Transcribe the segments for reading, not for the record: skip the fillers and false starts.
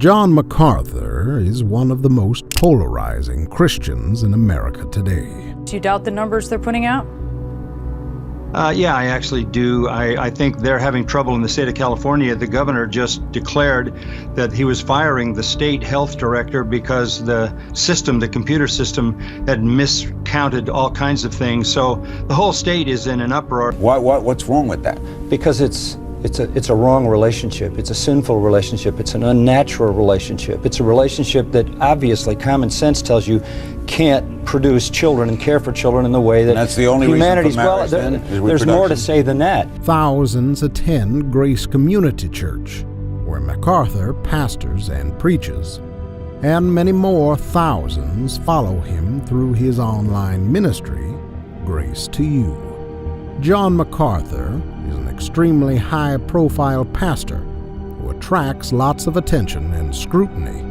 John Macarthur is one of the most polarizing Christians in America today. Do you doubt the numbers they're putting out? Yeah, I actually do. I think they're having trouble in the state of California. The governor just declared that he was firing the state health director because the computer system, had miscounted all kinds of things. So the whole state is in an uproar. What's wrong with that? Because it's a wrong relationship. It's a sinful relationship. It's an unnatural relationship. It's a relationship that obviously common sense tells you can't produce children and care for children in the way that that's the only humanity's reason for marriage, there's more to say than that. Thousands attend Grace Community Church, where Macarthur pastors and preaches, and many more thousands follow him through his online ministry, Grace to You. John Macarthur is an extremely high-profile pastor who attracts lots of attention and scrutiny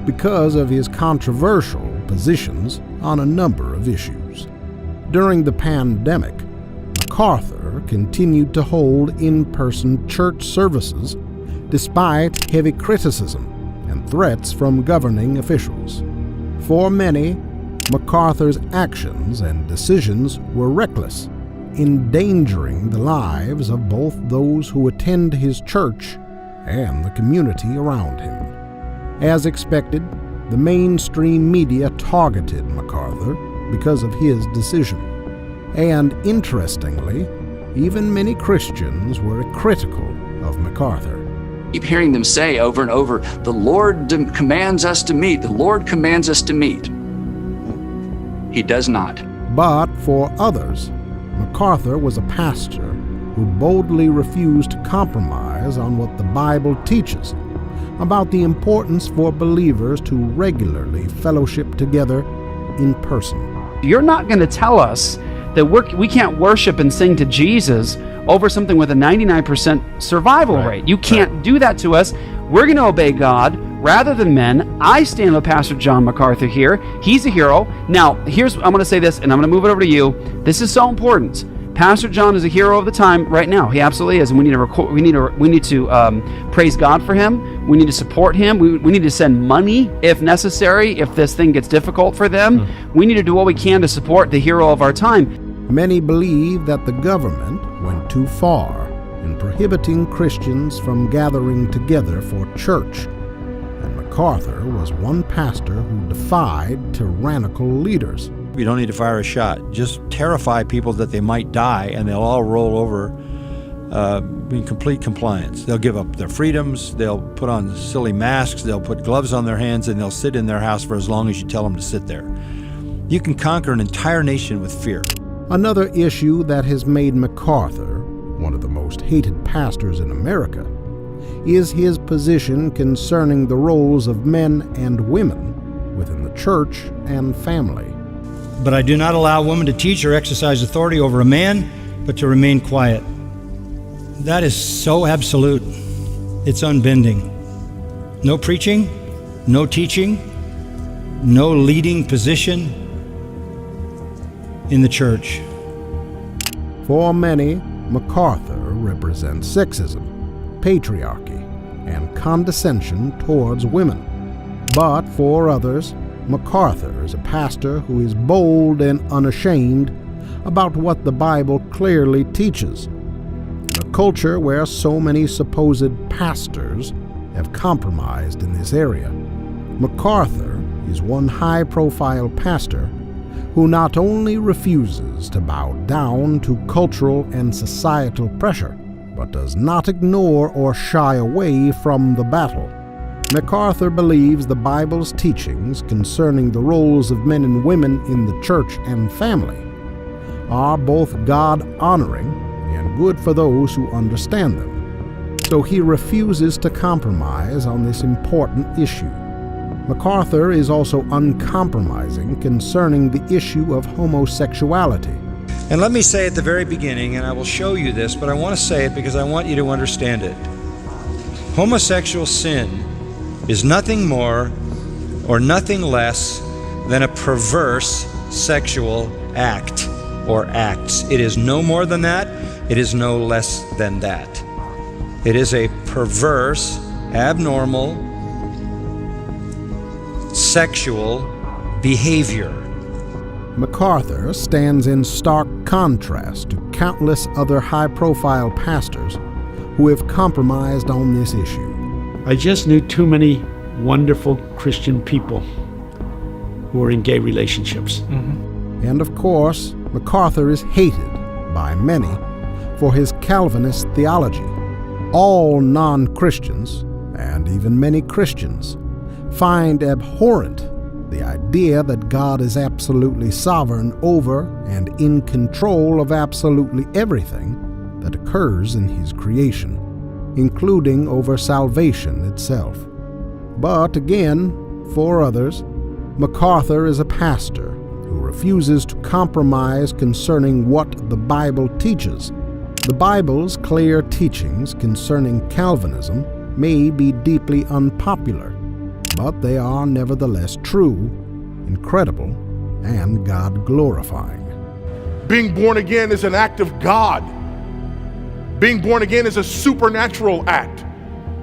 because of his controversial positions on a number of issues. During the pandemic, Macarthur continued to hold in-person church services despite heavy criticism and threats from governing officials. For many, Macarthur's actions and decisions were reckless, endangering the lives of both those who attend his church and the community around him. As expected, the mainstream media targeted Macarthur because of his decision. And interestingly, even many Christians were critical of Macarthur. Keep hearing them say over and over, the Lord commands us to meet, the Lord commands us to meet. He does not. But for others, Macarthur was a pastor who boldly refused to compromise on what the Bible teaches about the importance for believers to regularly fellowship together in person. You're not going to tell us that we can't worship and sing to Jesus over something with a 99% survival rate. You can't do that to us. We're going to obey God rather than men. I stand with Pastor John Macarthur here. He's a hero. Now, I'm going to say this, and I'm going to move it over to you. This is so important. Pastor John is a hero of the time right now. He absolutely is, and we need to praise God for him. We need to support him. We need to send money if necessary. If this thing gets difficult for them, we need to do what we can to support the hero of our time. Many believe that the government went too far in prohibiting Christians from gathering together for church, and Macarthur was one pastor who defied tyrannical leaders. You don't need to fire a shot. Just terrify people that they might die, and they'll all roll over in complete compliance. They'll give up their freedoms, they'll put on silly masks, they'll put gloves on their hands, and they'll sit in their house for as long as you tell them to sit there. You can conquer an entire nation with fear. Another issue that has made Macarthur one of the most hated pastors in America is his position concerning the roles of men and women within the church and family. But I do not allow a woman to teach or exercise authority over a man, but to remain quiet. That is so absolute. It's unbending. No preaching, no teaching, no leading position in the church. For many, Macarthur represents sexism, patriarchy, and condescension towards women. But for others, Macarthur is a pastor who is bold and unashamed about what the Bible clearly teaches. In a culture where so many supposed pastors have compromised in this area, Macarthur is one high-profile pastor who not only refuses to bow down to cultural and societal pressure, but does not ignore or shy away from the battle. Macarthur believes the Bible's teachings concerning the roles of men and women in the church and family are both God-honoring and good for those who understand them. So he refuses to compromise on this important issue. Macarthur is also uncompromising concerning the issue of homosexuality. And let me say at the very beginning, and I will show you this, but I want to say it because I want you to understand it. Homosexual sin is nothing more or nothing less than a perverse sexual act or acts. It is no more than that. It is no less than that. It is a perverse, abnormal, sexual behavior. MacArthur stands in stark contrast to countless other high-profile pastors who have compromised on this issue. I just knew too many wonderful Christian people who were in gay relationships. And of course, MacArthur is hated by many for his Calvinist theology. All non-Christians, and even many Christians, find abhorrent the idea that God is absolutely sovereign over and in control of absolutely everything that occurs in His creation, including over salvation itself. But again, for others, MacArthur is a pastor who refuses to compromise concerning what the Bible teaches. The Bible's clear teachings concerning Calvinism may be deeply unpopular, but they are nevertheless true, incredible, and God-glorifying. Being born again is an act of God. Being born again is a supernatural act.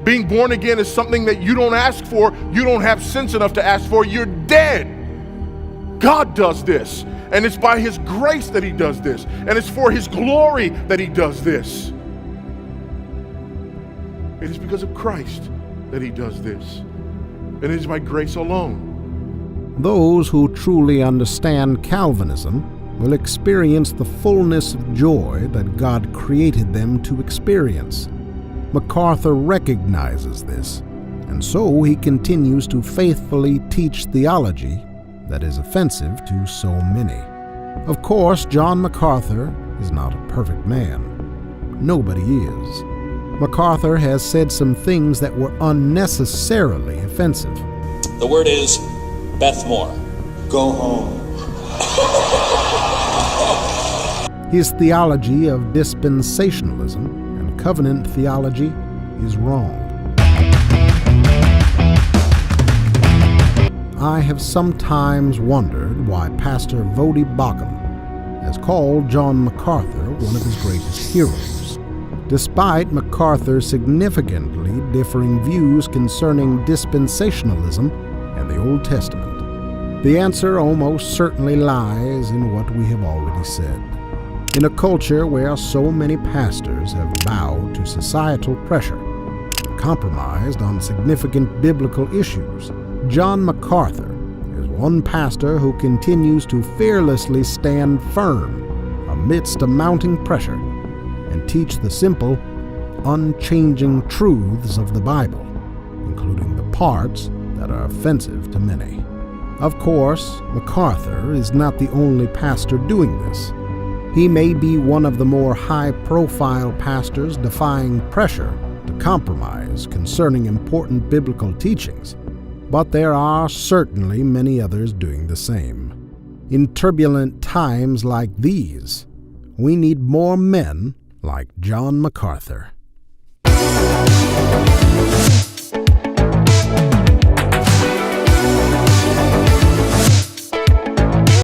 Being born again is something that you don't ask for, you don't have sense enough to ask for, you're dead. God does this, and it's by His grace that He does this, and it's for His glory that He does this. It is because of Christ that He does this, and it is by grace alone. Those who truly understand Calvinism will experience the fullness of joy that God created them to experience. MacArthur recognizes this, and so he continues to faithfully teach theology that is offensive to so many. Of course, John MacArthur is not a perfect man. Nobody is. MacArthur has said some things that were unnecessarily offensive. The word is Bethmore. Go home. His theology of dispensationalism and covenant theology is wrong. I have sometimes wondered why Pastor Vody Baucham has called John MacArthur one of his greatest heroes, despite MacArthur's significantly differing views concerning dispensationalism and the Old Testament. The answer almost certainly lies in what we have already said. In a culture where so many pastors have bowed to societal pressure and compromised on significant biblical issues, John MacArthur is one pastor who continues to fearlessly stand firm amidst a mounting pressure and teach the simple, unchanging truths of the Bible, including the parts that are offensive to many. Of course, MacArthur is not the only pastor doing this. He may be one of the more high-profile pastors defying pressure to compromise concerning important biblical teachings, but there are certainly many others doing the same. In turbulent times like these, we need more men like John MacArthur.